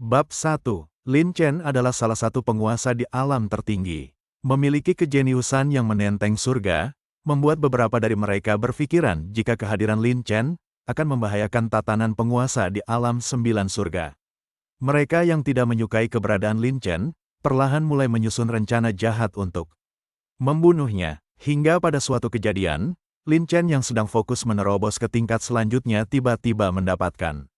Bab 1. Lin Chen adalah salah satu penguasa di alam tertinggi. Memiliki kejeniusan yang menenteng surga, membuat beberapa dari mereka berpikiran jika kehadiran Lin Chen akan membahayakan tatanan penguasa di alam 9 surga. Mereka yang tidak menyukai keberadaan Lin Chen, perlahan mulai menyusun rencana jahat untuk membunuhnya. Hingga pada suatu kejadian, Lin Chen yang sedang fokus menerobos ke tingkat selanjutnya tiba-tiba mendapatkan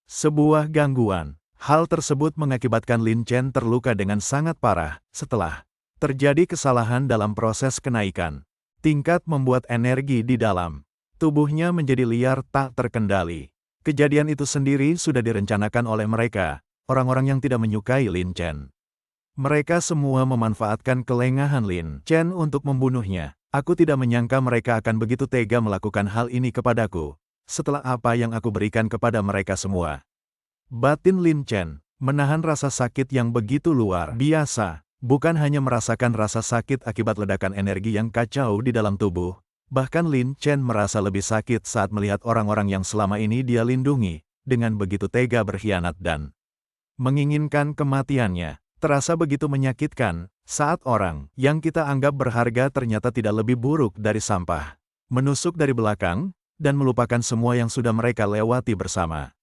sebuah gangguan. Hal tersebut mengakibatkan Lin Chen terluka dengan sangat parah. Setelah terjadi kesalahan dalam proses kenaikan tingkat, membuat energi di dalam tubuhnya menjadi liar tak terkendali. Kejadian itu sendiri sudah direncanakan oleh mereka, orang-orang yang tidak menyukai Lin Chen. Mereka semua memanfaatkan kelengahan Lin Chen untuk membunuhnya. Aku tidak menyangka mereka akan begitu tega melakukan hal ini kepadaku, setelah apa yang aku berikan kepada mereka semua. Batin Lin Chen menahan rasa sakit yang begitu luar biasa, bukan hanya merasakan rasa sakit akibat ledakan energi yang kacau di dalam tubuh, bahkan Lin Chen merasa lebih sakit saat melihat orang-orang yang selama ini dia lindungi, dengan begitu tega berkhianat dan menginginkan kematiannya. Terasa begitu menyakitkan, saat orang yang kita anggap berharga ternyata tidak lebih buruk dari sampah. Menusuk dari belakang, dan melupakan semua yang sudah mereka lewati bersama.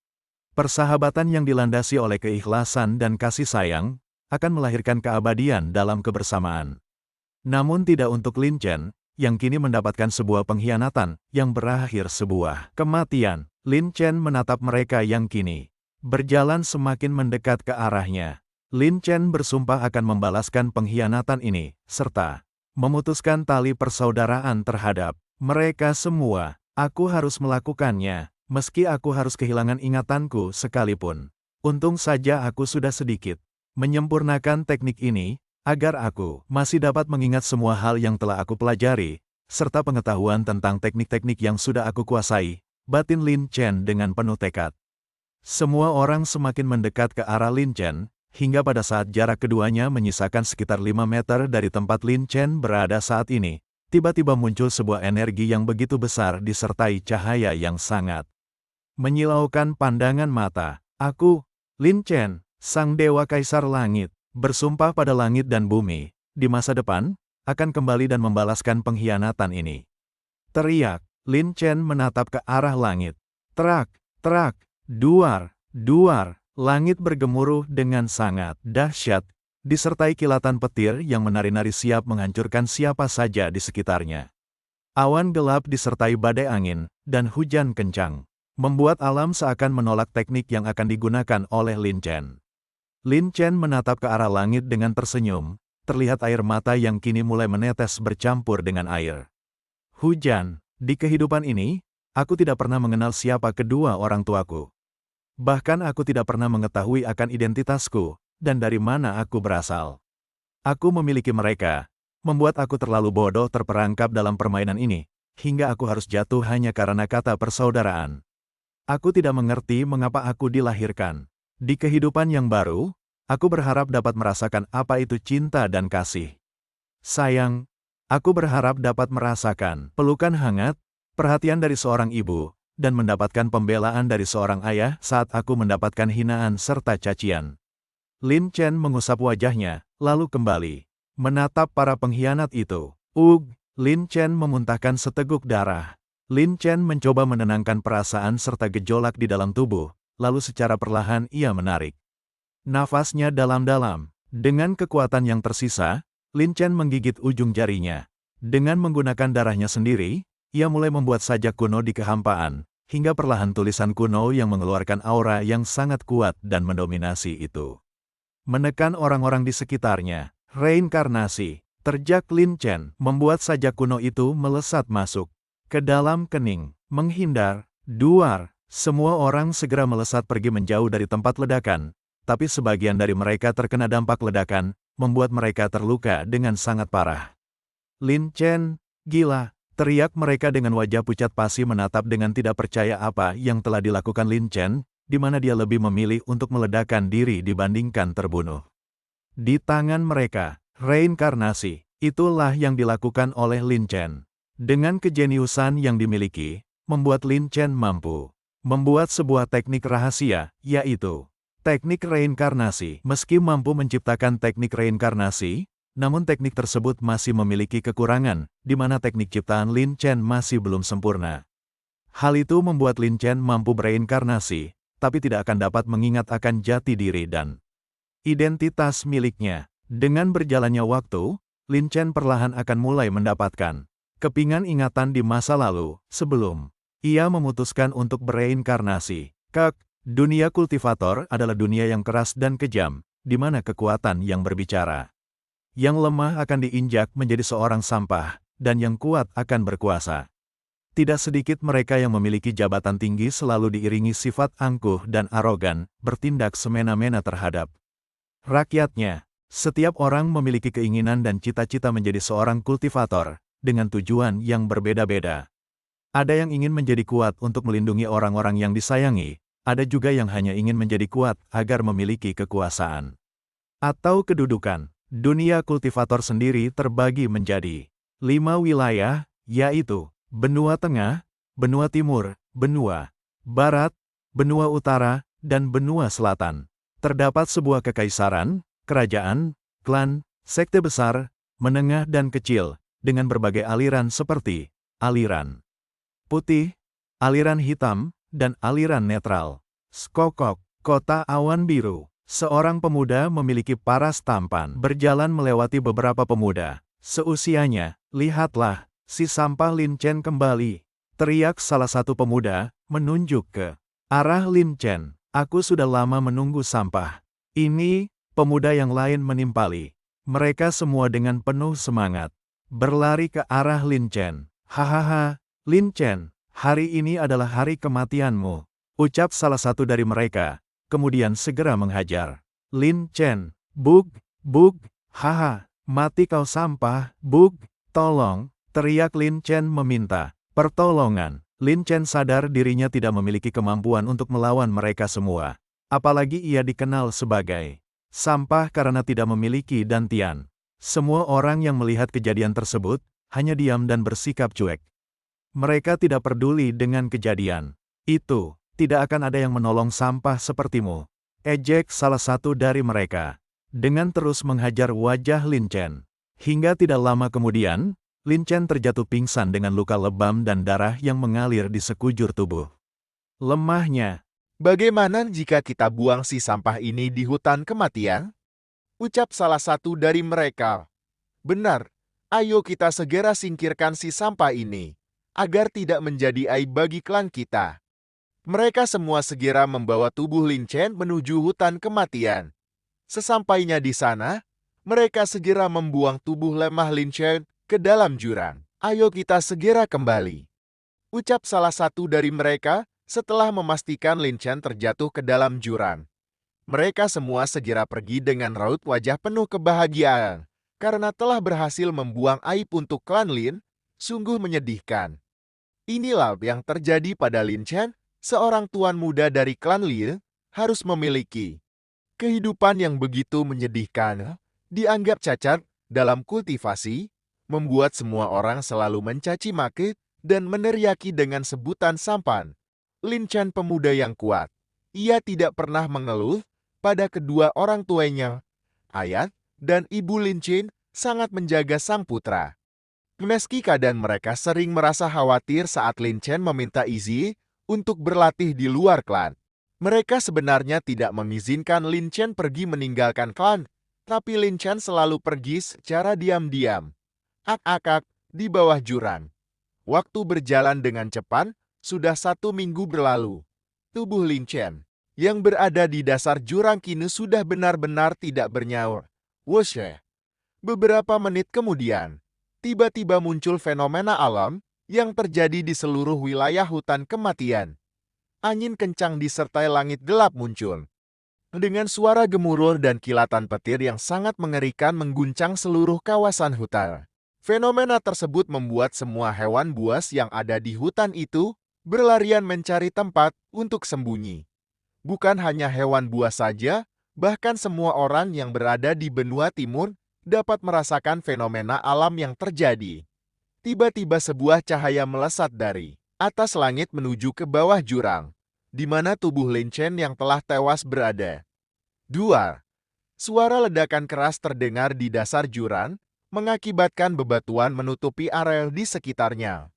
Persahabatan yang dilandasi oleh keikhlasan dan kasih sayang, akan melahirkan keabadian dalam kebersamaan. Namun tidak untuk Lin Chen, yang kini mendapatkan sebuah pengkhianatan, yang berakhir sebuah kematian. Lin Chen menatap mereka yang kini berjalan semakin mendekat ke arahnya. Lin Chen bersumpah akan membalaskan pengkhianatan ini, serta memutuskan tali persaudaraan terhadap mereka semua. Aku harus melakukannya. Meski aku harus kehilangan ingatanku sekalipun. Untung saja aku sudah sedikit menyempurnakan teknik ini, agar aku masih dapat mengingat semua hal yang telah aku pelajari, serta pengetahuan tentang teknik-teknik yang sudah aku kuasai, batin Lin Chen dengan penuh tekad. Semua orang semakin mendekat ke arah Lin Chen, hingga pada saat jarak keduanya menyisakan sekitar 5 meter dari tempat Lin Chen berada saat ini, tiba-tiba muncul sebuah energi yang begitu besar disertai cahaya yang sangat menyilaukan pandangan mata. Aku, Lin Chen, sang dewa kaisar langit, bersumpah pada langit dan bumi, di masa depan, akan kembali dan membalaskan pengkhianatan ini. Teriak, Lin Chen menatap ke arah langit. Terak, terak, duar, duar, langit bergemuruh dengan sangat dahsyat, disertai kilatan petir yang menari-nari siap menghancurkan siapa saja di sekitarnya. Awan gelap disertai badai angin, dan hujan kencang, membuat alam seakan menolak teknik yang akan digunakan oleh Lin Chen. Lin Chen menatap ke arah langit dengan tersenyum, terlihat air mata yang kini mulai menetes bercampur dengan air hujan. Di kehidupan ini, aku tidak pernah mengenal siapa kedua orang tuaku. Bahkan aku tidak pernah mengetahui akan identitasku, dan dari mana aku berasal. Aku memiliki mereka, membuat aku terlalu bodoh terperangkap dalam permainan ini, hingga aku harus jatuh hanya karena kata persaudaraan. Aku tidak mengerti mengapa aku dilahirkan. Di kehidupan yang baru, aku berharap dapat merasakan apa itu cinta dan kasih sayang. Aku berharap dapat merasakan pelukan hangat, perhatian dari seorang ibu, dan mendapatkan pembelaan dari seorang ayah saat aku mendapatkan hinaan serta cacian. Lin Chen mengusap wajahnya, lalu kembali menatap para pengkhianat itu. Lin Chen memuntahkan seteguk darah. Lin Chen mencoba menenangkan perasaan serta gejolak di dalam tubuh, lalu secara perlahan ia menarik nafasnya dalam-dalam. Dengan kekuatan yang tersisa, Lin Chen menggigit ujung jarinya. Dengan menggunakan darahnya sendiri, ia mulai membuat sajak kuno di kehampaan, hingga perlahan tulisan kuno yang mengeluarkan aura yang sangat kuat dan mendominasi itu menekan orang-orang di sekitarnya. Reinkarnasi, terjak Lin Chen, membuat sajak kuno itu melesat masuk ke dalam kening, menghindar, duar. Semua orang segera melesat pergi menjauh dari tempat ledakan, tapi sebagian dari mereka terkena dampak ledakan, membuat mereka terluka dengan sangat parah. Lin Chen, gila, teriak mereka dengan wajah pucat pasi menatap dengan tidak percaya apa yang telah dilakukan Lin Chen, di mana dia lebih memilih untuk meledakkan diri dibandingkan terbunuh. Di tangan mereka, reinkarnasi, itulah yang dilakukan oleh Lin Chen. Dengan kejeniusan yang dimiliki, membuat Lin Chen mampu membuat sebuah teknik rahasia, yaitu Teknik reinkarnasi. Meski mampu menciptakan teknik reinkarnasi, namun teknik tersebut masih memiliki kekurangan, di mana teknik ciptaan Lin Chen masih belum sempurna. Hal itu membuat Lin Chen mampu bereinkarnasi, tapi tidak akan dapat mengingat akan jati diri dan identitas miliknya. Dengan berjalannya waktu, Lin Chen perlahan akan mulai mendapatkan kepingan ingatan di masa lalu, sebelum ia memutuskan untuk bereinkarnasi. Dunia kultivator adalah dunia yang keras dan kejam, di mana kekuatan yang berbicara. Yang lemah akan diinjak menjadi seorang sampah, dan yang kuat akan berkuasa. Tidak sedikit mereka yang memiliki jabatan tinggi selalu diiringi sifat angkuh dan arogan, bertindak semena-mena terhadap rakyatnya. Setiap orang memiliki keinginan dan cita-cita menjadi seorang kultivator, dengan tujuan yang berbeda-beda. Ada yang ingin menjadi kuat untuk melindungi orang-orang yang disayangi, ada juga yang hanya ingin menjadi kuat agar memiliki kekuasaan atau kedudukan. Dunia kultivator sendiri terbagi menjadi 5 wilayah, yaitu benua tengah, benua timur, benua barat, benua utara, dan benua selatan. Terdapat sebuah kekaisaran, kerajaan, klan, sekte besar, menengah dan kecil, dengan berbagai aliran seperti aliran putih, aliran hitam, dan aliran netral. Skokok, kota awan biru. Seorang pemuda memiliki paras tampan berjalan melewati beberapa pemuda. Seusianya, lihatlah, si sampah Lin Chen kembali. Teriak salah satu pemuda, menunjuk ke arah Lin Chen. Aku sudah lama menunggu sampah. Ini, pemuda yang lain menimpali. Mereka semua dengan penuh semangat berlari ke arah Lin Chen. Hahaha, Lin Chen, hari ini adalah hari kematianmu, ucap salah satu dari mereka, kemudian segera menghajar Lin Chen. Bug, haha, mati kau sampah, bug, tolong, teriak Lin Chen meminta pertolongan. Lin Chen sadar dirinya tidak memiliki kemampuan untuk melawan mereka semua, apalagi ia dikenal sebagai sampah karena tidak memiliki dantian. Semua orang yang melihat kejadian tersebut, hanya diam dan bersikap cuek. Mereka tidak peduli dengan kejadian itu. Tidak akan ada yang menolong sampah sepertimu, ejek salah satu dari mereka, dengan terus menghajar wajah Lin Chen. Hingga tidak lama kemudian, Lin Chen terjatuh pingsan dengan luka lebam dan darah yang mengalir di sekujur tubuh. Lemahnya. Bagaimana jika kita buang si sampah ini di hutan kematian? Ucap salah satu dari mereka. Benar, ayo kita segera singkirkan si sampah ini, agar tidak menjadi aib bagi klan kita. Mereka semua segera membawa tubuh Lin Chen menuju hutan kematian. Sesampainya di sana, mereka segera membuang tubuh lemah Lin Chen ke dalam jurang. Ayo kita segera kembali, ucap salah satu dari mereka setelah memastikan Lin Chen terjatuh ke dalam jurang. Mereka semua segera pergi dengan raut wajah penuh kebahagiaan, karena telah berhasil membuang aib untuk klan Lin. Sungguh menyedihkan. Inilah yang terjadi pada Lin Chen. Seorang tuan muda dari klan Lin harus memiliki kehidupan yang begitu menyedihkan, dianggap cacat dalam kultivasi, membuat semua orang selalu mencaci maki dan meneriaki dengan sebutan sampan. Lin Chen pemuda yang kuat. Ia tidak pernah mengeluh pada kedua orang tuanya. Ayah dan ibu Lin Chen sangat menjaga sang putra. Meski kadang mereka sering merasa khawatir saat Lin Chen meminta izin untuk berlatih di luar klan. Mereka sebenarnya tidak mengizinkan Lin Chen pergi meninggalkan klan, tapi Lin Chen selalu pergi secara diam-diam. Ak-ak di bawah jurang. Waktu berjalan dengan cepat, sudah 1 minggu berlalu. Tubuh Lin Chen yang berada di dasar jurang kini sudah benar-benar tidak bernyawa. Woshe. Beberapa menit kemudian, tiba-tiba muncul fenomena alam yang terjadi di seluruh wilayah hutan kematian. Angin kencang disertai langit gelap muncul. Dengan suara gemuruh dan kilatan petir yang sangat mengerikan mengguncang seluruh kawasan hutan. Fenomena tersebut membuat semua hewan buas yang ada di hutan itu berlarian mencari tempat untuk sembunyi. Bukan hanya hewan buas saja, bahkan semua orang yang berada di benua timur dapat merasakan fenomena alam yang terjadi. Tiba-tiba sebuah cahaya melesat dari atas langit menuju ke bawah jurang, di mana tubuh Lin Chen yang telah tewas berada. 2. Suara ledakan keras terdengar di dasar jurang, mengakibatkan bebatuan menutupi area di sekitarnya.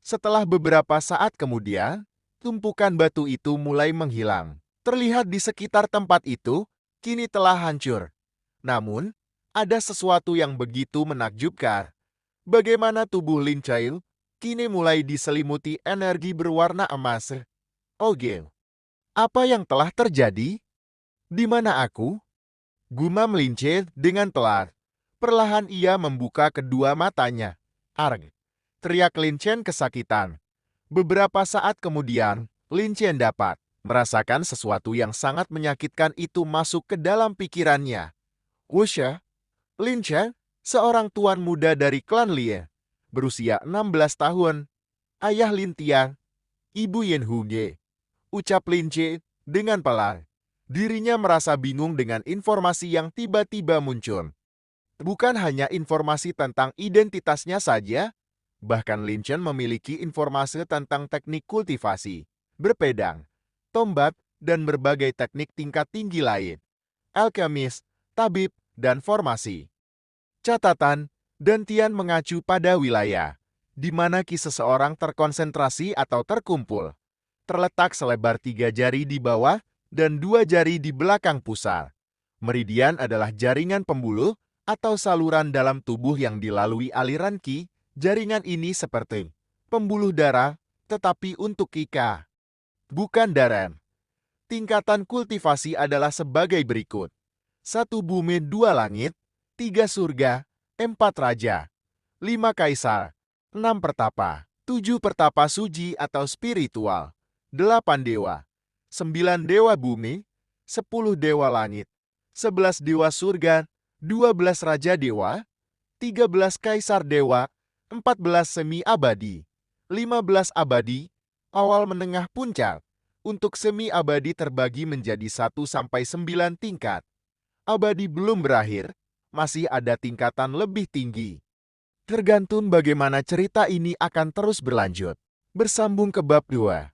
Setelah beberapa saat kemudian, tumpukan batu itu mulai menghilang. Terlihat di sekitar tempat itu, kini telah hancur. Namun, ada sesuatu yang begitu menakjubkan. Bagaimana tubuh Lin Chail kini mulai diselimuti energi berwarna emas. Oke, apa yang telah terjadi? Di mana aku? Gumam Lin Chail dengan pelan. Perlahan ia membuka kedua matanya. Arg! Teriak Lin Chen kesakitan. Beberapa saat kemudian, Lin Chen dapat merasakan sesuatu yang sangat menyakitkan itu masuk ke dalam pikirannya. Wusha, Lin Chen, seorang tuan muda dari klan Lie, berusia 16 tahun, ayah Lin Tian, ibu Yen Huge, ucap Lin Chen dengan pelan. Dirinya merasa bingung dengan informasi yang tiba-tiba muncul. Bukan hanya informasi tentang identitasnya saja, bahkan Lin Chen memiliki informasi tentang teknik kultivasi, berpedang, tombak, dan berbagai teknik tingkat tinggi lain, alkemis, tabib, dan formasi. Catatan, dan Tian mengacu pada wilayah, di mana ki seseorang terkonsentrasi atau terkumpul, terletak selebar 3 jari di bawah dan 2 jari di belakang pusar. Meridian adalah jaringan pembuluh atau saluran dalam tubuh yang dilalui aliran ki. Jaringan ini seperti pembuluh darah, tetapi untuk Kika, bukan darah. Tingkatan kultivasi adalah sebagai berikut. 1 bumi 2 langit, 3 surga, 4 raja, 5 kaisar, 6 pertapa, 7 pertapa suci atau spiritual, 8 dewa, 9 dewa bumi, 10 dewa langit, 11 dewa surga, 12 raja dewa, 13 kaisar dewa, 14 semi abadi, 15 abadi, awal menengah puncak. Untuk semi abadi terbagi menjadi 1-9 tingkat. Abadi belum berakhir, masih ada tingkatan lebih tinggi. Tergantung bagaimana cerita ini akan terus berlanjut. Bersambung ke bab 2.